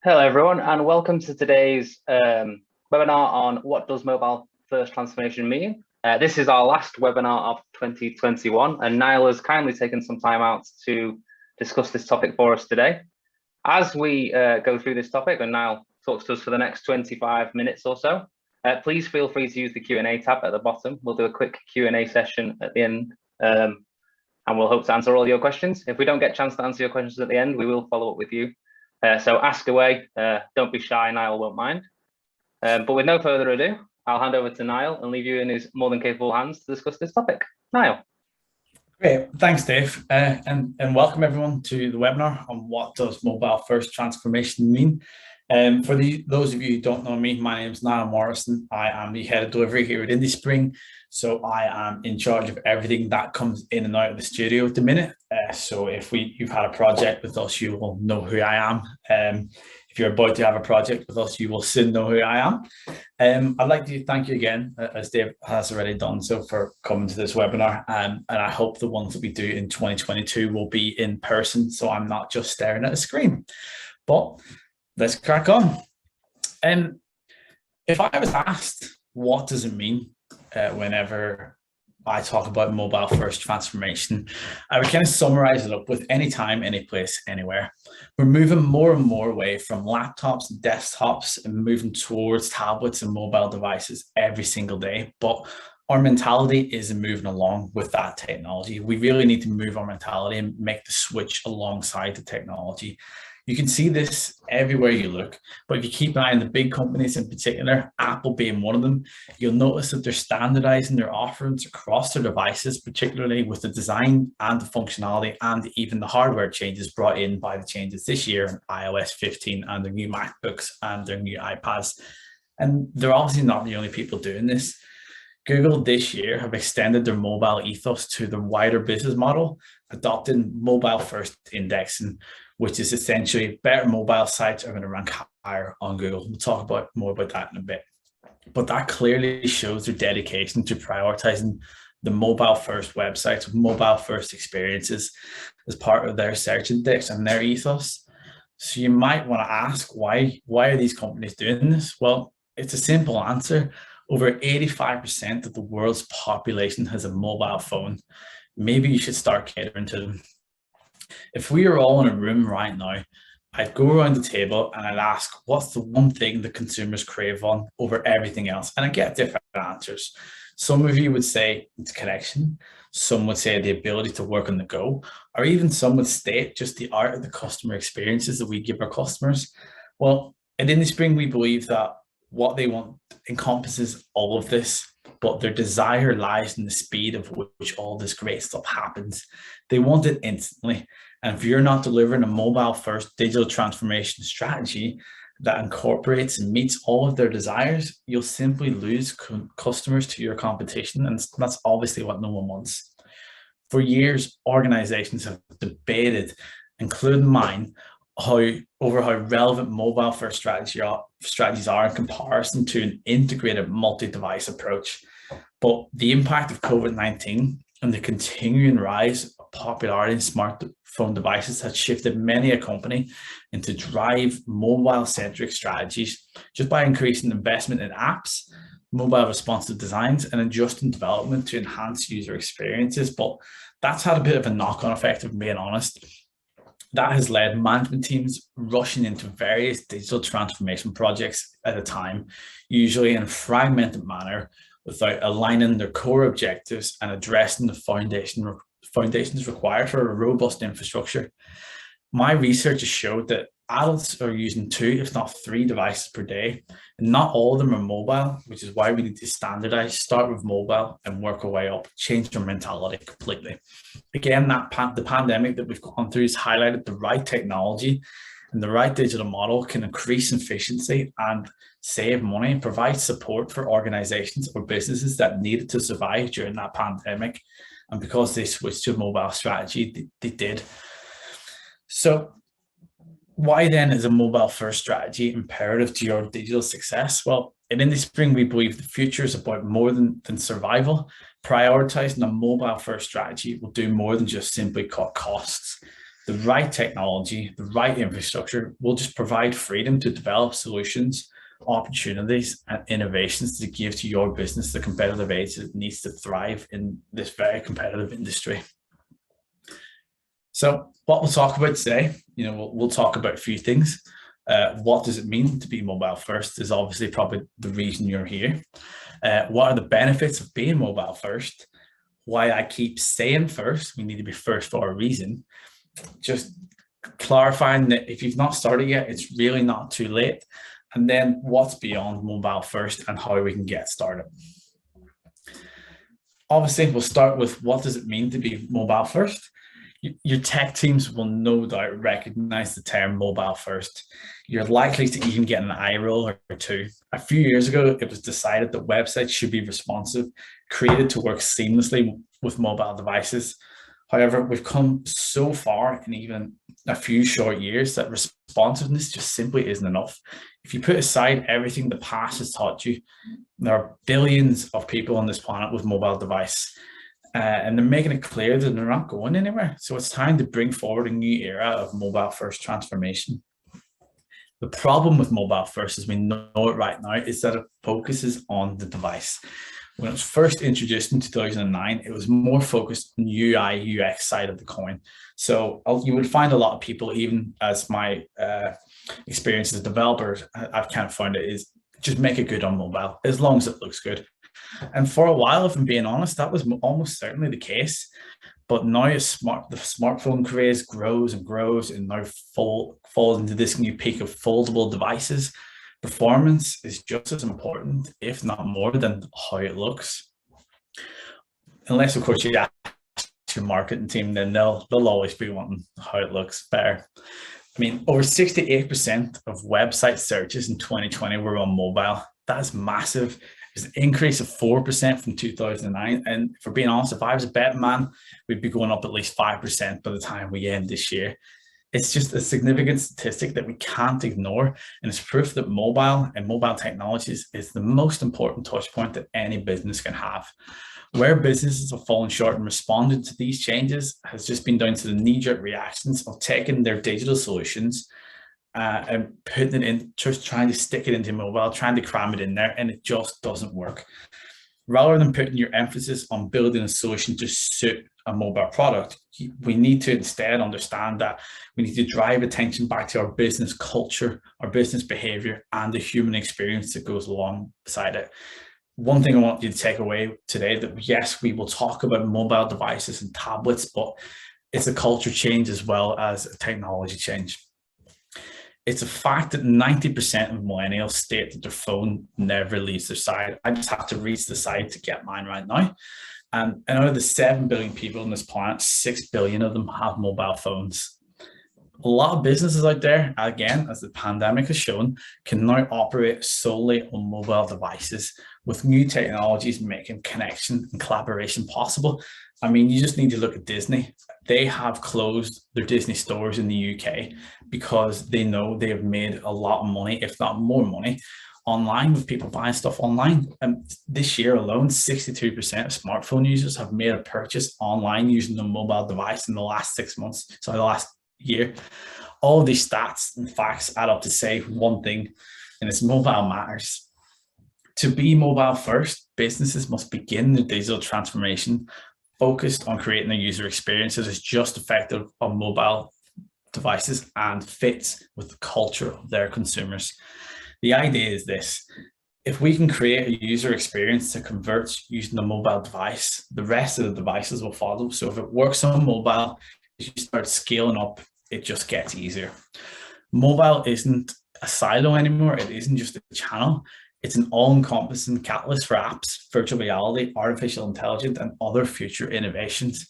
Hello, everyone, and welcome to today's webinar on what does mobile first transformation mean. This is our last webinar of 2021, and Niall has kindly taken some time out to discuss this topic for us today. As we go through this topic, and Niall talks to us for the next 25 minutes or so, please feel free to use the Q&A tab at the bottom. We'll do a quick Q&A session at the end, and we'll hope to answer all your questions. If we don't get a chance to answer your questions at the end, we will follow up with you. So ask away, don't be shy, Niall won't mind. But with no further ado, I'll hand over to Niall and leave you in his more than capable hands to discuss this topic. Niall. Great, thanks Dave, and welcome everyone to the webinar on what does mobile first transformation mean. For those of you who don't know me, my name is Niall Morrisson. I am the head of delivery here at Indiespring. So I am in charge of everything that comes in and out of the studio at the minute. So if you've had a project with us, you will know who I am. If you're about to have a project with us, you will soon know who I am. I'd like to thank you again, as Dave has already done so, for coming to this webinar. And I hope the ones that we do in 2022 will be in person, so I'm not just staring at a screen. But let's crack on. If I was asked, what does it mean whenever I talk about mobile first transformation, I would kind of summarize it up with anytime, any place, anywhere. We're moving more and more away from laptops and desktops and moving towards tablets and mobile devices every single day. But our mentality isn't moving along with that technology. We really need to move our mentality and make the switch alongside the technology. You can see this everywhere you look, but if you keep an eye on the big companies in particular, Apple being one of them, you'll notice that they're standardizing their offerings across their devices, particularly with the design and the functionality and even the hardware changes brought in by the changes this year in iOS 15 and their new MacBooks and their new iPads. And they're obviously not the only people doing this. Google this year have extended their mobile ethos to the wider business model, adopting mobile first indexing, which is essentially better mobile sites are going to rank higher on Google. We'll talk more about that in a bit. But that clearly shows their dedication to prioritizing the mobile first websites, mobile first experiences as part of their search index and their ethos. So you might want to ask, why are these companies doing this? Well, it's a simple answer. Over 85% of the world's population has a mobile phone. Maybe you should start catering to them. If we were all in a room right now, I'd go around the table and I'd ask, what's the one thing that consumers crave on over everything else? And I get different answers. Some of you would say it's connection. Some would say the ability to work on the go, or even some would state just the art of the customer experiences that we give our customers. Well, at Indiespring, we believe that what they want encompasses all of this, but their desire lies in the speed of which all this great stuff happens. They want it instantly. And if you're not delivering a mobile first digital transformation strategy that incorporates and meets all of their desires, you'll simply lose customers to your competition. And that's obviously what no one wants. For years, organizations have debated, including mine, over how relevant mobile first strategies are in comparison to an integrated multi-device approach. But the impact of COVID-19 and the continuing rise of popularity in smartphone devices has shifted many a company into drive mobile-centric strategies just by increasing investment in apps, mobile responsive designs, and adjusting development to enhance user experiences. But that's had a bit of a knock-on effect, if I'm being honest. That has led management teams rushing into various digital transformation projects at a time, usually in a fragmented manner, without aligning their core objectives and addressing the foundations required for a robust infrastructure. My research has showed that adults are using 2, if not 3 devices per day, and not all of them are mobile, which is why we need to standardize, start with mobile and work our way up, change our mentality completely. Again, the pandemic that we've gone through has highlighted the right technology and the right digital model can increase efficiency and save money and provide support for organizations or businesses that needed to survive during that pandemic. And because they switched to a mobile strategy, they did. So why then is a mobile first strategy imperative to your digital success? Well, in Indiespring, we believe the future is about more than survival. Prioritizing a mobile first strategy will do more than just simply cut costs. The right technology, the right infrastructure will just provide freedom to develop solutions, opportunities, and innovations to give to your business the competitive edge that needs to thrive in this very competitive industry. So what we'll talk about today, we'll talk about a few things. What does it mean to be mobile first is obviously probably the reason you're here. What are the benefits of being mobile first? Why I keep saying first, we need to be first for a reason. Just clarifying that if you've not started yet, it's really not too late. And then what's beyond mobile first and how we can get started. Obviously, we'll start with what does it mean to be mobile first? Your tech teams will no doubt recognize the term mobile first. You're likely to even get an eye roll or two. A few years ago, it was decided that websites should be responsive, created to work seamlessly with mobile devices. However, we've come so far in even a few short years that responsiveness just simply isn't enough. If you put aside everything the past has taught you, there are billions of people on this planet with mobile device. And they're making it clear that they're not going anywhere. So it's time to bring forward a new era of mobile first transformation. The problem with mobile first, as we know it right now, is that it focuses on the device. When it was first introduced in 2009, it was more focused on UI, UX side of the coin. So you would find a lot of people, even as my experience as a developer, I've kind of found it is just make it good on mobile, as long as it looks good. And for a while, if I'm being honest, that was almost certainly the case. But now the smartphone craze grows and grows and now falls into this new peak of foldable devices. Performance is just as important, if not more, than how it looks. Unless, of course, you ask your marketing team, then they'll always be wanting how it looks better. I mean, over 68% of website searches in 2020 were on mobile. That is massive. It's an increase of 4% from 2009. And for being honest, if I was a betting man, we'd be going up at least 5% by the time we end this year. It's just a significant statistic that we can't ignore. And it's proof that mobile and mobile technologies is the most important touch point that any business can have. Where businesses have fallen short in responding to these changes has just been down to the knee-jerk reactions of taking their digital solutions and putting it in, just trying to stick it into mobile, trying to cram it in there, and it just doesn't work. Rather than putting your emphasis on building a solution to suit a mobile product, we need to instead understand that we need to drive attention back to our business culture, our business behavior, and the human experience that goes alongside it. One thing I want you to take away today, that yes, we will talk about mobile devices and tablets, but it's a culture change as well as a technology change. It's a fact that 90% of millennials state that their phone never leaves their side. I just have to reach the side to get mine right now. And out of the 7 billion people on this planet, 6 billion of them have mobile phones. A lot of businesses out there, again, as the pandemic has shown, can now operate solely on mobile devices, with new technologies making connection and collaboration possible. I mean, you just need to look at Disney. They have closed their Disney stores in the UK because they know they have made a lot of money, if not more money, online, with people buying stuff online. And this year alone, 62% of smartphone users have made a purchase online using a mobile device in the last 6 months, so the last year. All of these stats and facts add up to say one thing, and it's mobile matters. To be mobile first, businesses must begin their digital transformation focused on creating a user experience that is just effective on mobile devices and fits with the culture of their consumers. The idea is this: if we can create a user experience that converts using a mobile device, the rest of the devices will follow. So if it works on mobile, as you start scaling up, it just gets easier. Mobile isn't a silo anymore. It isn't just a channel. It's an all-encompassing catalyst for apps, virtual reality, artificial intelligence, and other future innovations.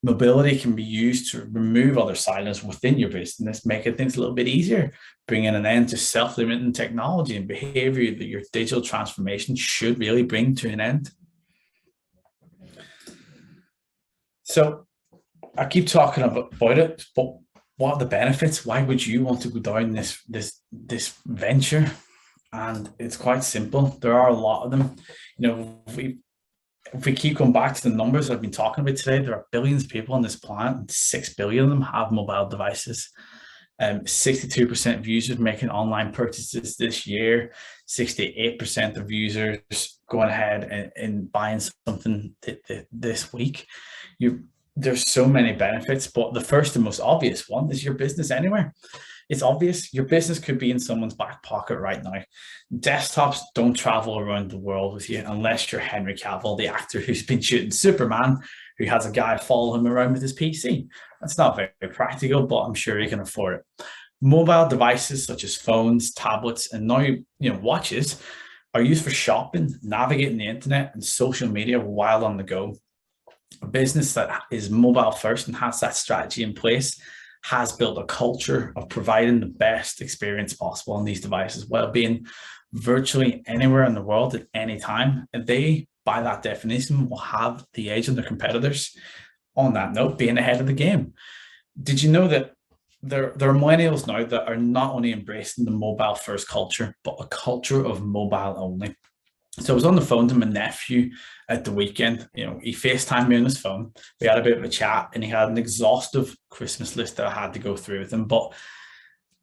Mobility can be used to remove other silos within your business, making things a little bit easier, bringing an end to self-limiting technology and behavior that your digital transformation should really bring to an end. So I keep talking about it, but what are the benefits? Why would you want to go down this venture? And it's quite simple. There are a lot of them. if we keep going back to the numbers I've been talking about today, there are billions of people on this planet, and 6 billion of them have mobile devices. 62% of users making online purchases this year, 68% of users going ahead and buying something this week. There's so many benefits, but the first and most obvious one is your business anywhere. It's obvious your business could be in someone's back pocket right now. Desktops don't travel around the world with you unless you're Henry Cavill, the actor who's been shooting Superman, who has a guy follow him around with his PC. That's not very practical, but I'm sure you can afford it. Mobile devices such as phones, tablets, and now watches are used for shopping, navigating the internet, and social media while on the go. A business that is mobile first and has that strategy in place has built a culture of providing the best experience possible on these devices while being virtually anywhere in the world at any time. And they, by that definition, will have the edge on their competitors. On that note, being ahead of the game. Did you know that there are millennials now that are not only embracing the mobile first culture, but a culture of mobile only? So I was on the phone to my nephew at the weekend. He FaceTimed me on his phone. We had a bit of a chat, and he had an exhaustive Christmas list that I had to go through with him. But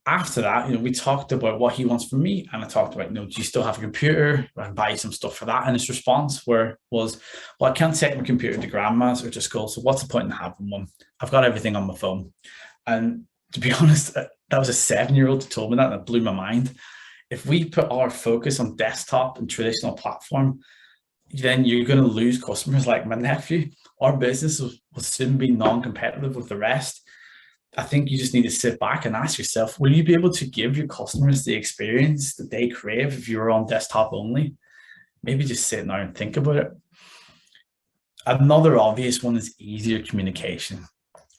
after that, we talked about what he wants from me, and I talked about, do you still have a computer? I can buy you some stuff for that. And his response was, well, I can't take my computer to grandma's or to school, so what's the point in having one? I've got everything on my phone. And to be honest, that was a 7-year-old who told me that, and it blew my mind. If we put our focus on desktop and traditional platform, then you're going to lose customers like my nephew. Our business will soon be non-competitive with the rest. I think you just need to sit back and ask yourself, will you be able to give your customers the experience that they crave if you're on desktop only? Maybe just sit now and think about it. Another obvious one is easier communication.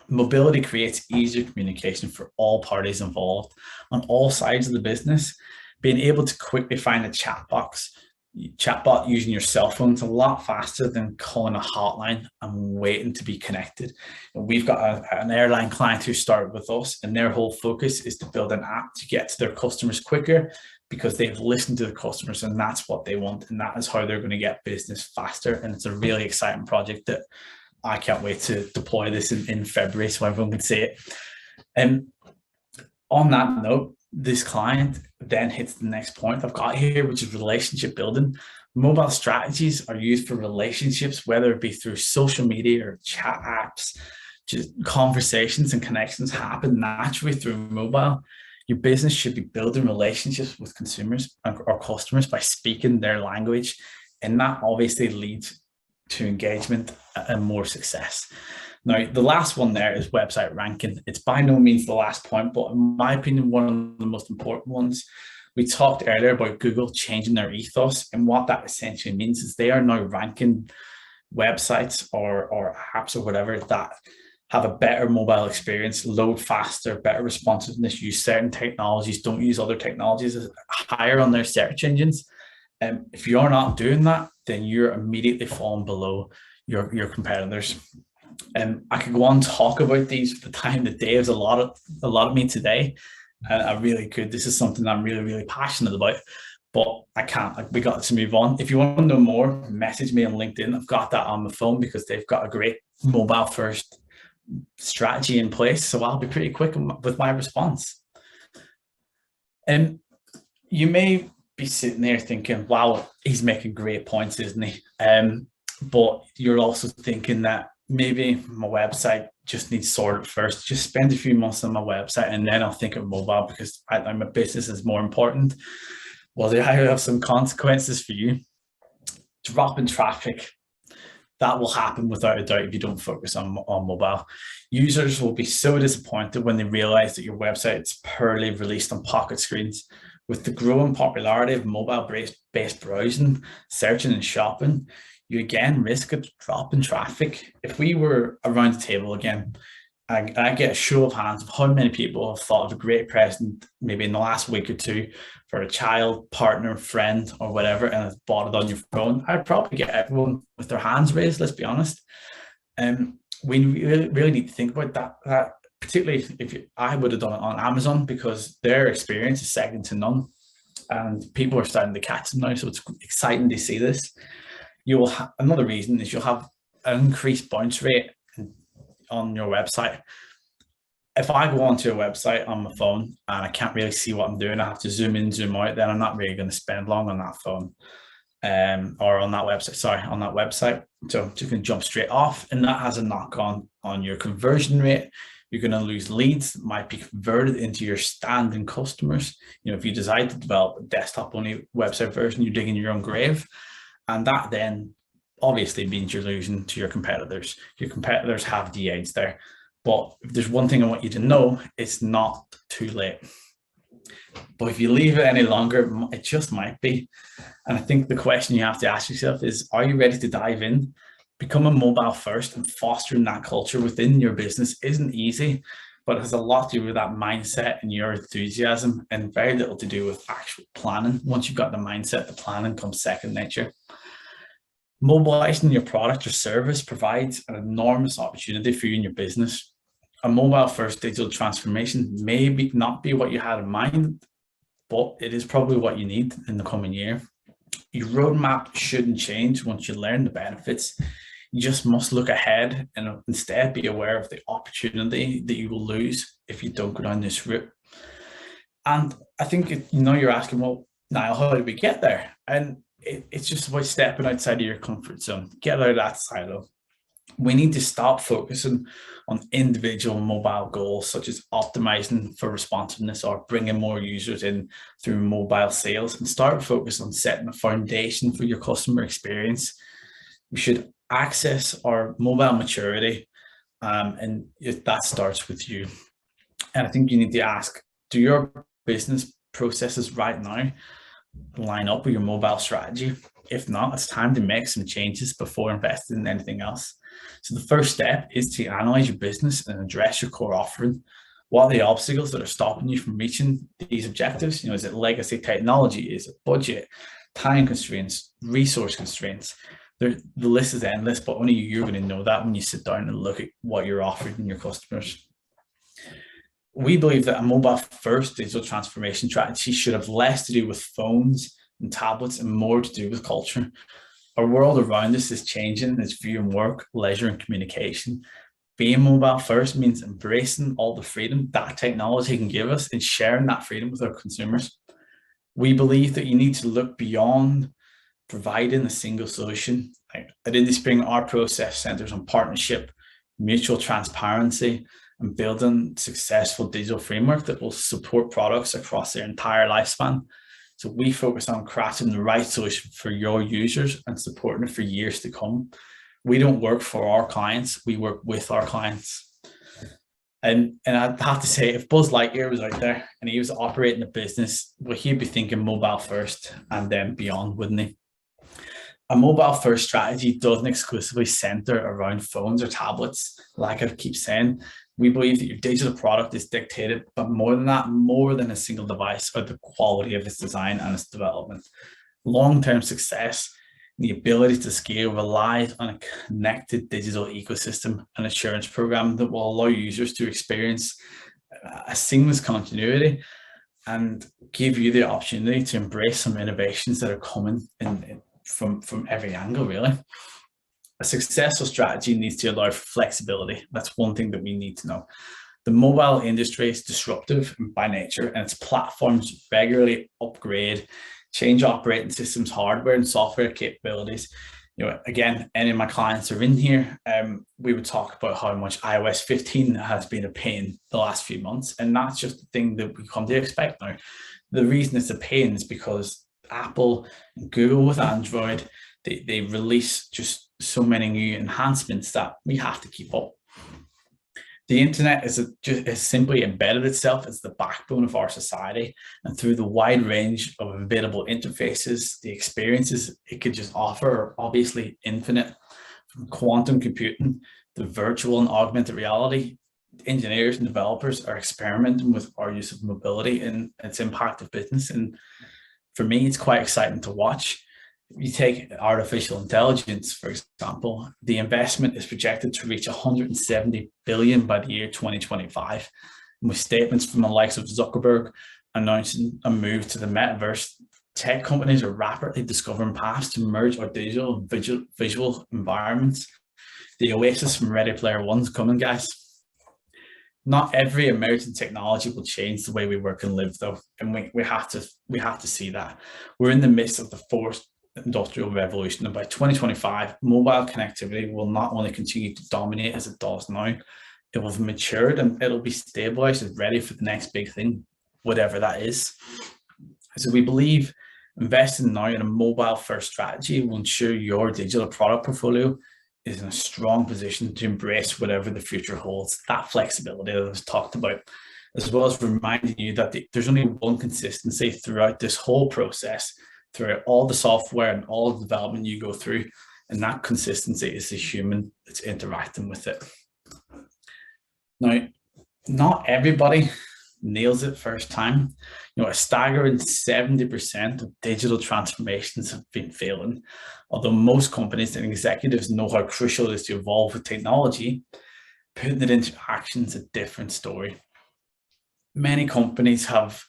Mobility creates easier communication for all parties involved on all sides of the business. Being able to quickly find a chatbot using your cell phone is a lot faster than calling a hotline and waiting to be connected. And we've got an airline client who started with us, and their whole focus is to build an app to get to their customers quicker because they've listened to the customers, and that's what they want. And that is how they're going to get business faster. And it's a really exciting project that I can't wait to deploy this in February so everyone can see it. And on that note, this client then hits the next point I've got here, which is relationship building. Mobile strategies are used for relationships, whether it be through social media or chat apps. Just conversations and connections happen naturally through mobile. Your business should be building relationships with consumers or customers by speaking their language, and that obviously leads to engagement and more success. Now, the last one there is website ranking. It's by no means the last point, but in my opinion, one of the most important ones. We talked earlier about Google changing their ethos, and what that essentially means is they are now ranking websites or apps or whatever that have a better mobile experience, load faster, better responsiveness, use certain technologies, don't use other technologies, higher on their search engines. If you're not doing that, then you're immediately falling below your competitors. I could go on and talk about these for the time. The day has a lot of me today, and I really could. This is something I'm really, really passionate about, but I can't. We got to move on. If you want to know more, message me on LinkedIn. I've got that on my phone because they've got a great mobile first strategy in place. So I'll be pretty quick with my response. And you may be sitting there thinking, wow, he's making great points, isn't he? But you're also thinking that maybe my website just needs sorted first. Just spend a few months on my website and then I'll think of mobile because my business is more important. Well, I have some consequences for you. Drop in traffic. That will happen without a doubt if you don't focus on mobile. Users will be so disappointed when they realize that your website is poorly released on pocket screens. With the growing popularity of mobile-based browsing, searching and shopping, you again risk a drop in traffic. If we were around the table again, I get a show of hands of how many people have thought of a great present maybe in the last week or two for a child, partner, friend, or whatever, and have bought it on your phone. I'd probably get everyone with their hands raised, let's be honest. We really need to think about that particularly if I would have done it on Amazon, because their experience is second to none and people are starting to catch them now. So it's exciting to see this. Another reason is you'll have an increased bounce rate on your website. If I go onto a website on my phone and I can't really see what I'm doing, I have to zoom in, zoom out, then I'm not really going to spend long on that phone or on that website. So you can jump straight off, and that has a knock on your conversion rate. You're going to lose leads that might be converted into your standing customers. If you decide to develop a desktop only website version, you're digging your own grave. And that then obviously means you're losing to your competitors. Your competitors have the edge there. But if there's one thing I want you to know, it's not too late. But if you leave it any longer, it just might be. And I think the question you have to ask yourself is, are you ready to dive in? Becoming mobile first and fostering that culture within your business isn't easy, but it has a lot to do with that mindset and your enthusiasm, and very little to do with actual planning. Once you've got the mindset, the planning comes second nature. Mobilizing your product or service provides an enormous opportunity for you in your business. A mobile first digital transformation may not be what you had in mind, but it is probably what you need in the coming year. Your roadmap shouldn't change once you learn the benefits. You just must look ahead and instead be aware of the opportunity that you will lose if you don't go down this route. And I think, you're asking, well, Niall, how did we get there? And it's just about stepping outside of your comfort zone, get out of that silo. We need to stop focusing on individual mobile goals, such as optimizing for responsiveness or bringing more users in through mobile sales, and start focus on setting a foundation for your customer experience. We should access our mobile maturity, and that starts with you. And I think you need to ask, do your business processes right now line up with your mobile strategy? If not, it's time to make some changes before investing in anything else. So the first step is to analyze your business and address your core offering. What are the obstacles that are stopping you from reaching these objectives? Is it legacy technology? Is it budget, time constraints, resource constraints? The list is endless, but only you're going to know that when you sit down and look at what you're offering your customers. We believe that a mobile first digital transformation strategy should have less to do with phones and tablets and more to do with culture. Our world around us is changing its view on work, leisure, and communication. Being mobile first means embracing all the freedom that technology can give us and sharing that freedom with our consumers. We believe that you need to look beyond providing a single solution. At Indiespring, our process centers on partnership, mutual transparency, and building a successful digital framework that will support products across their entire lifespan. So we focus on crafting the right solution for your users and supporting it for years to come. We don't work for our clients, we work with our clients. And I'd have to say, if Buzz Lightyear was out there and he was operating a business, well, he'd be thinking mobile first and then beyond, wouldn't he? A mobile first strategy doesn't exclusively center around phones or tablets. Like I keep saying, we believe that your digital product is dictated, but more than that, more than a single device, or the quality of its design and its development. Long-term success, the ability to scale, relies on a connected digital ecosystem and assurance program that will allow users to experience a seamless continuity and give you the opportunity to embrace some innovations that are coming from every angle, really. A successful strategy needs to allow for flexibility. That's one thing that we need to know. The mobile industry is disruptive by nature, and its platforms regularly upgrade, change operating systems, hardware and software capabilities. Again, any of my clients are in here. We would talk about how much iOS 15 has been a pain the last few months, and that's just the thing that we come to expect now. The reason it's a pain is because Apple and Google with Android, they release just so many new enhancements that we have to keep up. The internet has simply embedded itself as the backbone of our society, and through the wide range of available interfaces, the experiences it could just offer are obviously infinite. From quantum computing to virtual and augmented reality, engineers and developers are experimenting with our use of mobility and its impact of business. And for me, it's quite exciting to watch. You take artificial intelligence, for example, the investment is projected to reach 170 billion by the year 2025, and with statements from the likes of Zuckerberg announcing a move to the metaverse Tech companies are rapidly discovering paths to merge our digital and visual environments. The oasis from Ready Player One's coming, guys. Not every emerging technology will change the way we work and live, though, and we have to see that. We're in the midst of the fourth industrial revolution, and by 2025, mobile connectivity will not only continue to dominate as it does now, it will have matured and it'll be stabilized and ready for the next big thing, whatever that is. So we believe investing now in a mobile first strategy will ensure your digital product portfolio is in a strong position to embrace whatever the future holds. That flexibility that I was talked about, as well as reminding you that there's only one consistency throughout this whole process, throughout all the software and all the development you go through, and that consistency is the human that's interacting with it. Now, not everybody nails it first time. A staggering 70% of digital transformations have been failing. Although most companies and executives know how crucial it is to evolve with technology, putting it into action is a different story. Many companies have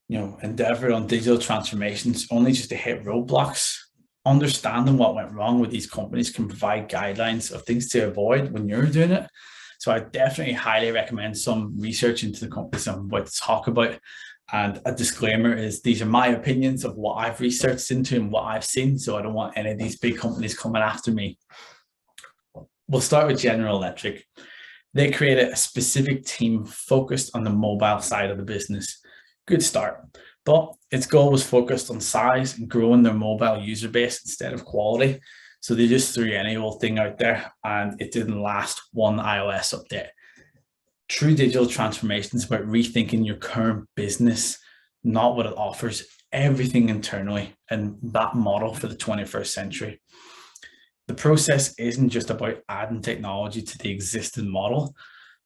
endeavored on digital transformations only just to hit roadblocks. Understanding what went wrong with these companies can provide guidelines of things to avoid when you're doing it. So I definitely highly recommend some research into the companies I'm about to talk about. And a disclaimer is these are my opinions of what I've researched into and what I've seen. So I don't want any of these big companies coming after me. We'll start with General Electric. They created a specific team focused on the mobile side of the business. Good start, but its goal was focused on size and growing their mobile user base instead of quality. So they just threw any old thing out there and it didn't last one iOS update. True digital transformation is about rethinking your current business, not what it offers, everything internally, and that model for the 21st century. The process isn't just about adding technology to the existing model.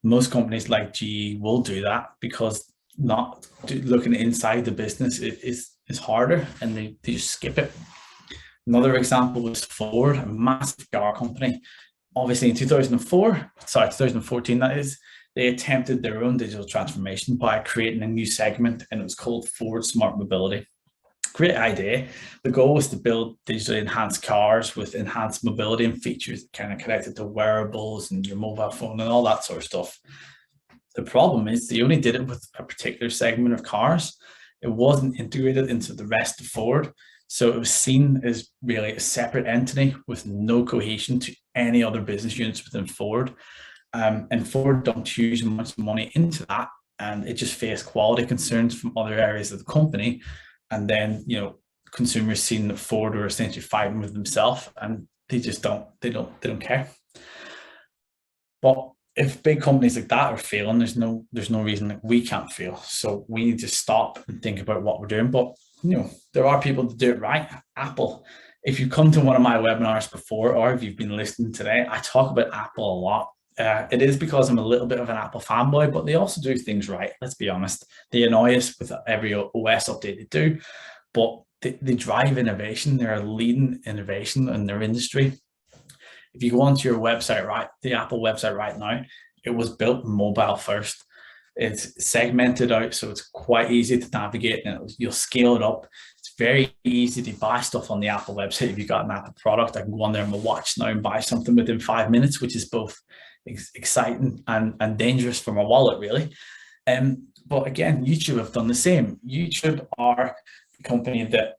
Most companies like GE will do that because not looking inside the business is harder, and they just skip it. Another example was Ford, a massive car company. Obviously in 2014, that is, they attempted their own digital transformation by creating a new segment, and it was called Ford Smart Mobility. Great idea. The goal was to build digitally enhanced cars with enhanced mobility and features kind of connected to wearables and your mobile phone and all that sort of stuff. The problem is they only did it with a particular segment of cars. It wasn't integrated into the rest of Ford. So it was seen as really a separate entity with no cohesion to any other business units within Ford. And Ford dumped huge amounts of money into that, and it just faced quality concerns from other areas of the company. And then, consumers seen that Ford were essentially fighting with themselves, and they just don't care. But if big companies like that are failing, there's no reason that we can't fail. So we need to stop and think about what we're doing. But there are people that do it right. Apple. If you come to one of my webinars before, or if you've been listening today, I talk about Apple a lot. It is because I'm a little bit of an Apple fanboy, but they also do things right. Let's be honest. They annoy us with every OS update they do, but they drive innovation. They're a leading innovation in their industry. If you go onto your website, right, the Apple website right now, it was built mobile first. It's segmented out, so it's quite easy to navigate, and you'll scale it up. It's very easy to buy stuff on the Apple website. If you've got an Apple product, I can go on there on my watch now and buy something within 5 minutes, which is both exciting and dangerous for my wallet, really. But again, YouTube have done the same. YouTube are a company that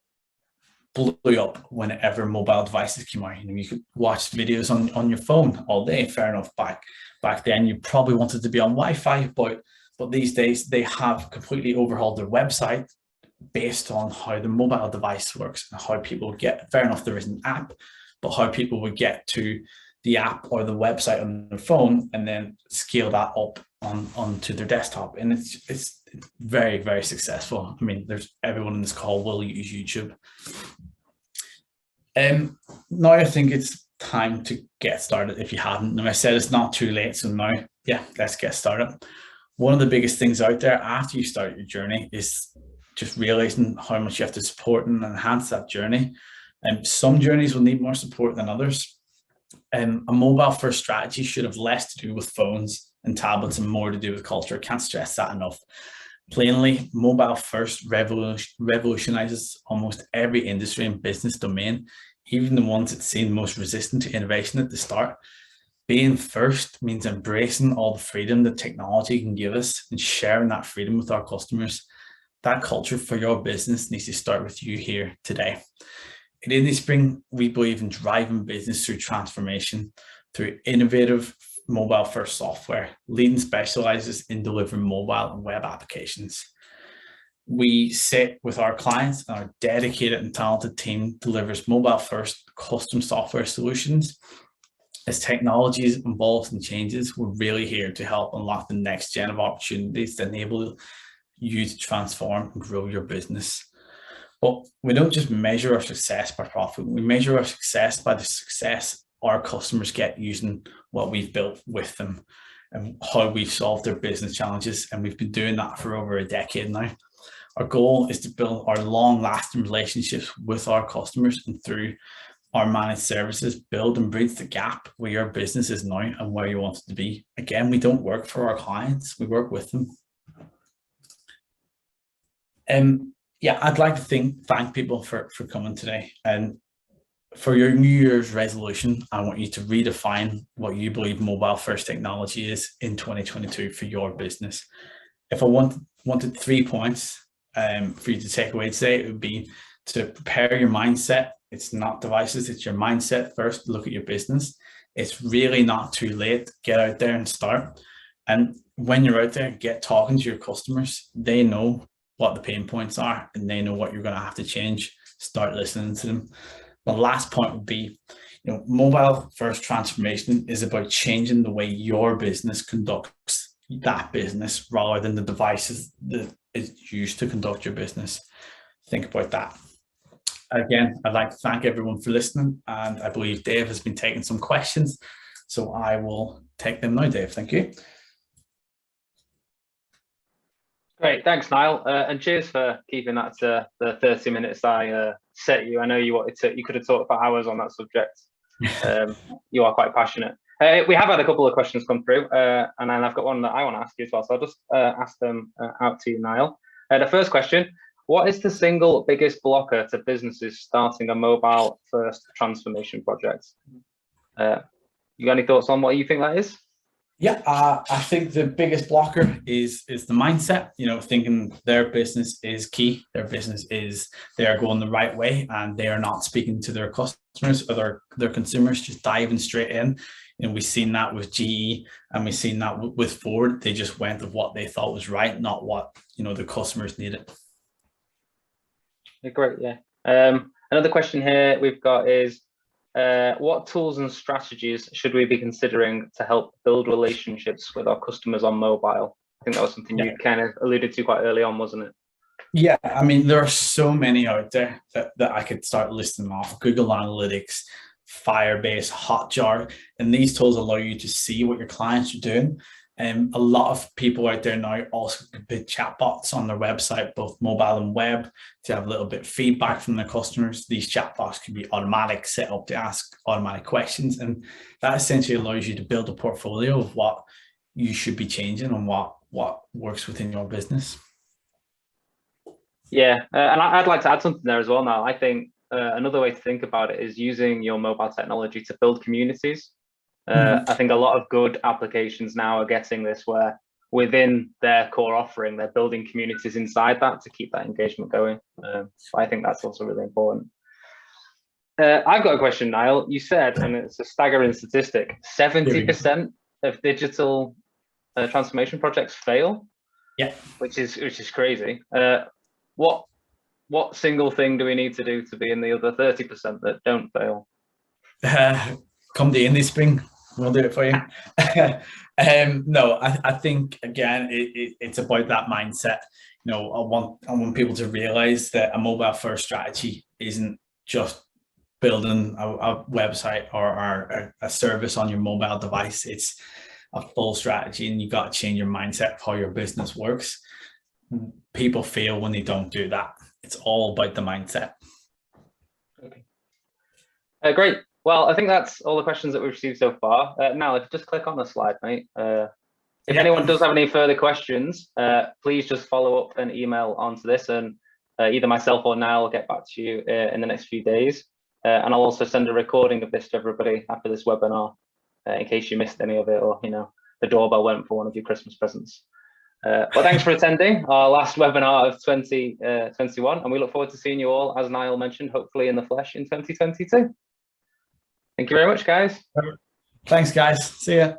blew up whenever mobile devices came out. You could watch videos on your phone all day. Fair enough. Back then, you probably wanted to be on Wi-Fi, but these days they have completely overhauled their website based on how the mobile device works and how people get. Fair enough, there is an app, but how people would get to the app or the website on their phone and then scale that up onto their desktop, and it's very, very successful. I mean, everyone in this call will use YouTube. Now I think it's time to get started if you haven't. And I said it's not too late, so now, yeah, let's get started. One of the biggest things out there after you start your journey is just realizing how much you have to support and enhance that journey. And some journeys will need more support than others. A mobile first strategy should have less to do with phones and tablets and more to do with culture. I can't stress that enough. Plainly, mobile first revolutionizes almost every industry and business domain, even the ones that seem most resistant to innovation at the start. Being first means embracing all the freedom that technology can give us and sharing that freedom with our customers. That culture for your business needs to start with you here today. At Indiespring, we believe in driving business through transformation, through innovative mobile first software. Leading specializes in delivering mobile and web applications. We sit with our clients, and our dedicated and talented team delivers mobile first custom software solutions. As technology evolves and changes, we're really here to help unlock the next gen of opportunities that enable you to transform and grow your business. But we don't just measure our success by profit. We measure our success by the success our customers get using what we've built with them and how we've solved their business challenges. And we've been doing that for over a decade now. Our goal is to build our long-lasting relationships with our customers, and through our managed services, build and bridge the gap where your business is now and where you want it to be. Again, we don't work for our clients, we work with them. Yeah, I'd like to thank people for coming today. And for your New Year's resolution, I want you to redefine what you believe mobile first technology is in 2022 for your business. If I wanted 3 points for you to take away today, it would be to prepare your mindset. It's not devices, it's your mindset first. Look at your business. It's really not too late. Get out there and start. And when you're out there, get talking to your customers. They know what the pain points are, and they know what you're going to have to change. Start listening to them. The last point would be, mobile first transformation is about changing the way your business conducts that business rather than the devices that is used to conduct your business. Think about that. Again, I'd like to thank everyone for listening, and I believe Dave has been taking some questions, so I will take them now. Dave, thank you. Great, thanks, Niall, and cheers for keeping that to the 30 minutes I set you. I know you could have talked for hours on that subject. You are quite passionate. We have had a couple of questions come through, and then I've got one that I want to ask you as well. So I'll just ask them out to you, Niall. The first question: what is the single biggest blocker to businesses starting a mobile first transformation project? You got any thoughts on what you think that is? Yeah, I think the biggest blocker is the mindset. Thinking their business is key. Their business is, they are going the right way, and they are not speaking to their customers or their consumers, just diving straight in. We've seen that with GE, and we've seen that with Ford. They just went with what they thought was right, not what the customers needed. Great, yeah. Another question here we've got is, what tools and strategies should we be considering to help build relationships with our customers on mobile? I think that was something you kind of alluded to quite early on, wasn't it? Yeah, I mean, there are so many out there that I could start listing off. Google Analytics, Firebase, Hotjar, and these tools allow you to see what your clients are doing. A lot of people out there now also can put chatbots on their website, both mobile and web, to have a little bit of feedback from their customers. These chatbots can be automatic, set up to ask automatic questions, and that essentially allows you to build a portfolio of what you should be changing and what works within your business. Yeah, and I'd like to add something there as well now. I think another way to think about it is using your mobile technology to build communities. I think a lot of good applications now are getting this, where within their core offering, they're building communities inside that to keep that engagement going. So I think that's also really important. I've got a question, Niall. You said, and it's a staggering statistic, 70% of digital transformation projects fail. Yeah, which is crazy. What single thing do we need to do to be in the other 30% that don't fail? Come to Indiespring, we'll do it for you. No, I think again it's about that mindset. I want people to realize that a mobile first strategy isn't just building a website or a service on your mobile device. It's a full strategy, and you've got to change your mindset of how your business works. People fail when they don't do that. It's all about the mindset. Okay. Great. Well, I think that's all the questions that we've received so far. Now, if you just click on the slide, mate, If anyone does have any further questions, please just follow up and email onto this, and either myself or Niall will get back to you in the next few days. And I'll also send a recording of this to everybody after this webinar, in case you missed any of it, or the doorbell went for one of your Christmas presents. But thanks for attending our last webinar of 2021, and we look forward to seeing you all, as Niall mentioned, hopefully in the flesh in 2022. Thank you very much, guys. Thanks, guys. See ya.